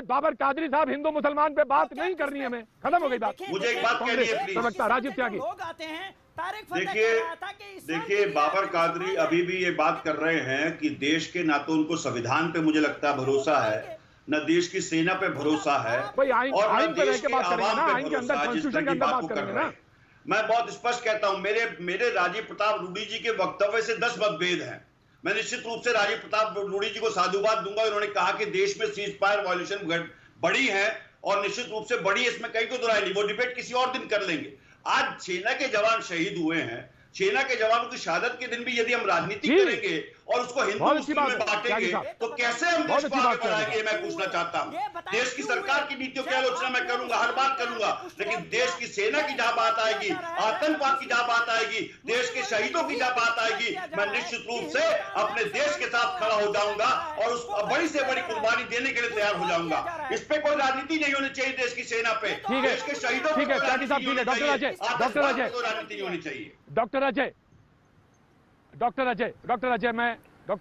बाबर कादरी साहब, हिंदू मुसलमान पे बात नहीं करनी है, हमें खत्म हो गई बात। मुझे एक बात कहनी है प्लीज। प्रवक्ता राजीव त्यागी, लोग आते हैं, देखिए बाबर कादरी अभी भी ये बात कर रहे हैं कि देश के ना तो उनको संविधान पे मुझे लगता है भरोसा है, न देश की सेना पे भरोसा है, और न देश के आवाम पे भरोसा है, जिस तरह की बात को कर रहे हैं। मैं बहुत स्पष्ट कहता हूं, मेरे राजीव प्रताप रूडी जी के वक्तव्य से 10 मतभेद हैं। मैं निश्चित रूप से राजीव प्रताप रूडी जी को साधुवाद दूंगा। उन्होंने कहा कि देश में सीज फायर वायलेशन बड़ी है, और निश्चित रूप से बड़ी, इसमें कहीं को दुराई नहीं। वो डिबेट किसी और दिन कर लेंगे। आज सेना के जवान शहीद हुए हैं, सेना के जवानों की शहादत के दिन भी यदि हम राजनीति करेंगे और उसको हिंदू मुस्लिम में बांटेंगे तो कैसे हम देश को आगे बढ़ाएंगे? मैं पूछना चाहता हूं। देश की सरकार की नीतियों की आलोचना मैं करूंगा, हर बात करूंगा, लेकिन देश की सेना की जहां बात आएगी, आतंकवाद की जहां बात आएगी, देश के शहीदों की जहां बात आएगी, मैं निश्चित रूप से अपने देश के साथ खड़ा हो जाऊंगा और उस बड़ी से बड़ी कुर्बानी देने के लिए तैयार हो जाऊंगा। इस पे कोई राजनीति नहीं होनी चाहिए देश की सेना पे, देश के शहीदों ठीक है त्यागी साहब, ठीक है डॉक्टर अजय, राजनीति नहीं होनी चाहिए। डॉक्टर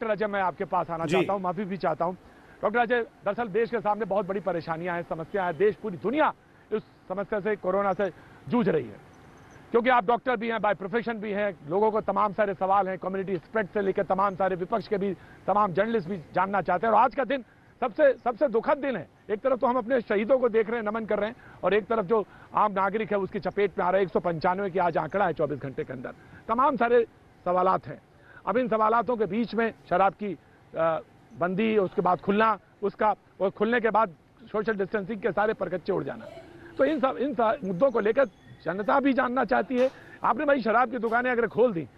अजय मैं आपके पास आना चाहता हूं, माफी भी चाहता हूं। डॉक्टर अजय, दरअसल देश के सामने बहुत बड़ी परेशानियां हैं, समस्या है, देश पूरी दुनिया इस समस्या से, कोरोना से जूझ रही है, क्योंकि आप डॉक्टर भी हैं, बाय प्रोफेशन भी हैं, लोगों को तमाम सारे सवाल हैं, कम्युनिटी स्प्रेड से लेकर तमाम सारे विपक्ष के भी तमाम जर्नलिस्ट भी जानना चाहते हैं। और आज का दिन सबसे दुखद दिन है। एक तरफ तो हम अपने शहीदों को देख रहे हैं, नमन कर रहे हैं, और एक तरफ जो आम नागरिक है उसकी चपेट में आ रहा है। 195 की आज आंकड़ा है 24 घंटे के अंदर। तमाम सारे सवालात हैं। अब इन सवालातों के बीच में शराब की बंदी, उसके बाद खुलना, उसका और खुलने के बाद सोशल डिस्टेंसिंग के सारे परकच्चे उड़ जाना, तो इन मुद्दों को लेकर जनता भी जानना चाहती है। आपने भाई शराब की दुकानें अगर खोल दी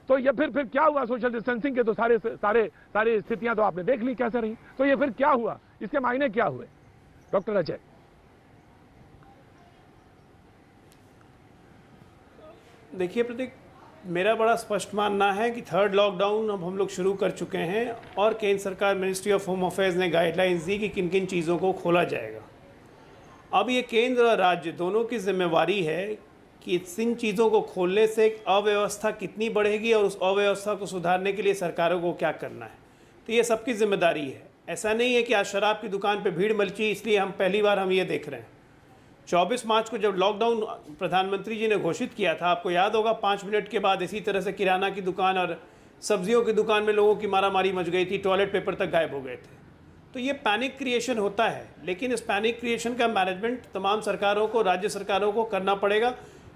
तो ये फिर क्या हुआ? सोशल डिस्टेंसिंग के तो सारी स्थितियां तो आपने देख ली कैसे रही, तो ये फिर क्या हुआ, इसके मायने क्या हुए? डॉक्टर अजय। देखिए प्रतीक, मेरा बड़ा स्पष्ट मानना है कि थर्ड लॉकडाउन अब हम लोग शुरू कर चुके हैं, और केंद्र सरकार, मिनिस्ट्री ऑफ होम अफेयर्स ने गाइडलाइंस दी कि किन किन चीज़ों को खोला जाएगा। अब ये केंद्र और राज्य दोनों की जिम्मेवारी है कि इन चीज़ों को खोलने से अव्यवस्था कितनी बढ़ेगी और उस अव्यवस्था को सुधारने के लिए सरकारों को क्या करना है। तो ये सबकी जिम्मेदारी है। ऐसा नहीं है कि आज शराब की दुकान पे भीड़ मची इसलिए पहली बार हम ये देख रहे हैं। 24 मार्च को जब लॉकडाउन प्रधानमंत्री जी ने घोषित किया था, आपको याद होगा, 5 मिनट के बाद इसी तरह से किराना की दुकान और सब्जियों की दुकान में लोगों की मारामारी मच गई थी, टॉयलेट पेपर तक गायब हो गए थे। तो ये पैनिक क्रिएशन होता है, लेकिन इस पैनिक क्रिएशन का मैनेजमेंट तमाम सरकारों को, राज्य सरकारों को करना पड़ेगा,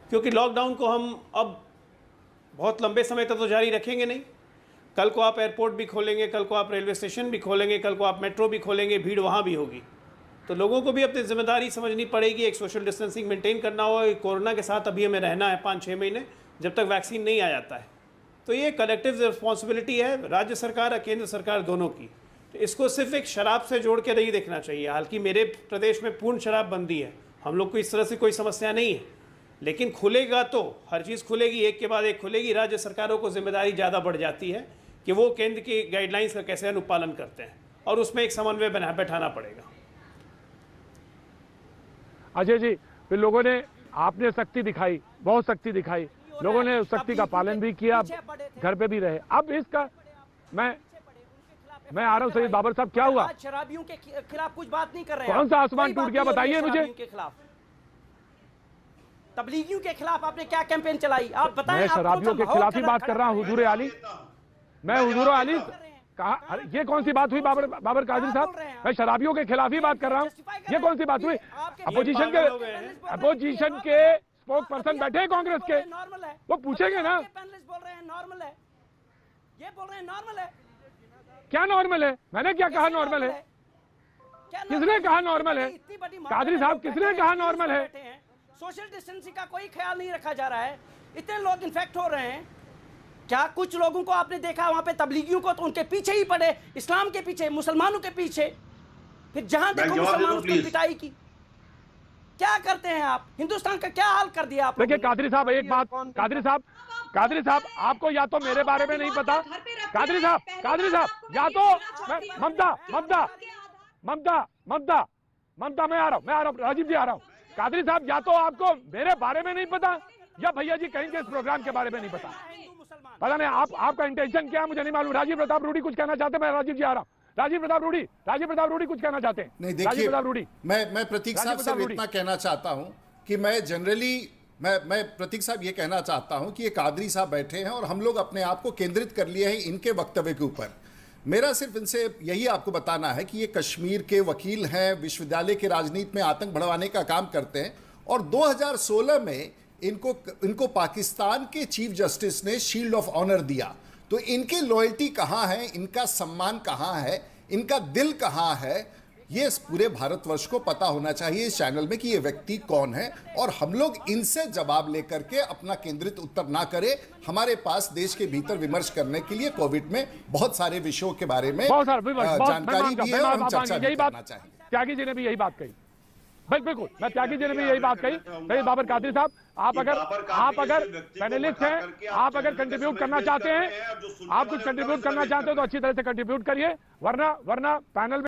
क्योंकि लॉकडाउन को हम अब बहुत लंबे समय तक तो जारी रखेंगे नहीं। कल को आप एयरपोर्ट भी खोलेंगे, कल को आप रेलवे स्टेशन भी खोलेंगे, कल को आप मेट्रो भी खोलेंगे, भीड़ वहाँ भी होगी। तो लोगों को भी अपनी जिम्मेदारी समझनी पड़ेगी, एक सोशल डिस्टेंसिंग मेंटेन करना होगा। कोरोना के साथ अभी हमें रहना है 5-6 महीने, जब तक वैक्सीन नहीं आ जाता है। तो ये कलेक्टिव रिस्पॉन्सिबिलिटी है राज्य सरकार और केंद्र सरकार दोनों की। तो इसको सिर्फ एक शराब से जोड़ के नहीं देखना चाहिए। हालांकि मेरे प्रदेश में पूर्ण शराबबंदी है, हम लोग को इस तरह से कोई समस्या नहीं है, लेकिन खुलेगा तो हर चीज़ खुलेगी, एक के बाद एक खुलेगी। राज्य सरकारों को जिम्मेदारी ज़्यादा बढ़ जाती है कि वो केंद्र की गाइडलाइंस का कैसे अनुपालन करते हैं, और उसमें एक समन्वय बैठाना पड़ेगा। अजय जी, फिर लोगों ने, आपने सख्ती दिखाई, बहुत सख्ती दिखाई, लोगों ने उस सख्ती का पालन भी किया, घर पे भी रहे। अब इसका मैं आ रहा हूँ सैयद बाबर साहब, क्या हुआ? शराबियों के खिलाफ कुछ बात नहीं कर रहे हैं। कौन सा आसमान टूट गया, बताइए मुझे। तबलीगियों के खिलाफ आपने क्या कैंपेन चलाई, आप बताएं। मैं शराबियों के खिलाफ ही बात कर रहा हूँ, हुजूर आली। मैं हुजूर आली कहा, ये कौन सी बात हुई बाबर कादरी साहब? मैं शराबियों के खिलाफ ही बात कर रहा हूँ, ये कौन सी बात हुई? अपोजिशन के स्पोक पर्सन बैठे हैं कांग्रेस के, वो पूछेंगे ना। बोल रहे हैं नॉर्मल है, ये बोल रहे हैं नॉर्मल है। क्या नॉर्मल है? मैंने क्या कहा नॉर्मल है? किसने कहा नॉर्मल है? कादरी साहब, किसने कहा नॉर्मल है? सोशल डिस्टेंसिंग का कोई ख्याल नहीं रखा जा रहा है, इतने लोग इन्फेक्ट हो रहे हैं। क्या कुछ लोगों को आपने देखा वहां पे, तबलीगियों को, तो उनके पीछे ही पड़े, इस्लाम के पीछे, मुसलमानों के पीछे। फिर जहां देखो मुसलमानों की पिटाई की। क्या करते हैं आप? हिंदुस्तान का क्या हाल कर दिया आप? देखिए कादरी साहब, एक बात, कादरी साहब आपको या तो मेरे बारे में नहीं पता, कादरी साहब या तो ममता, मैं आ रहा हूँ, राजीव जी आ रहा हूँ। कादरी साहब, या तो आपको मेरे बारे में नहीं पता, या भैया जी कहेंगे इस प्रोग्राम के बारे में नहीं पता नहीं। आपका इंटेंशन क्या है मुझे नहीं मालूम। राजीव प्रताप रूडी कुछ कहना चाहते हैं, मैं राजीव जी आ रहा हूँ। राजीव प्रताप रूडी कुछ कहना चाहते हैं? नहीं, राजीव देखिए, प्रताप रूडी, मैं प्रतीक साहब से इतना कहना चाहता हूं कि मैं जनरली मैं प्रतीक साहब ये कहना चाहता हूं कि ये कादरी साहब बैठे हैं और हम लोग अपने आप को केंद्रित कर लिए हैं इनके वक्तव्य के ऊपर। मेरा सिर्फ इनसे यही आपको बताना है कि ये कश्मीर के वकील हैं, विश्वविद्यालय के राजनीति में आतंक बढ़वाने का काम करते हैं और 2016 में इनको पाकिस्तान के चीफ जस्टिस ने शील्ड ऑफ ऑनर दिया। तो इनकी लॉयल्टी कहाँ है, इनका सम्मान कहाँ है, इनका दिल कहाँ है, ये इस पूरे भारतवर्ष को पता होना चाहिए इस चैनल में कि ये व्यक्ति कौन है और हम लोग इनसे जवाब लेकर के अपना केंद्रित उत्तर ना करें। हमारे पास देश के भीतर विमर्श करने के लिए कोविड में बहुत सारे विषयों के बारे में जानकारी भी है और हम चर्चा भी करना चाहेंगे। त्यागी जी ने भी यही बात कही, बिल्कुल, मैं त्यागी जी ने भी यही बात कही। सही बाबर कादरी साहब, आप अगर पैनलिस्ट हैं, आप अगर कंट्रीब्यूट करना चाहते हैं, आप कुछ कंट्रीब्यूट करना चाहते हो तो अच्छी तरह से कंट्रीब्यूट करिए, वरना पैनल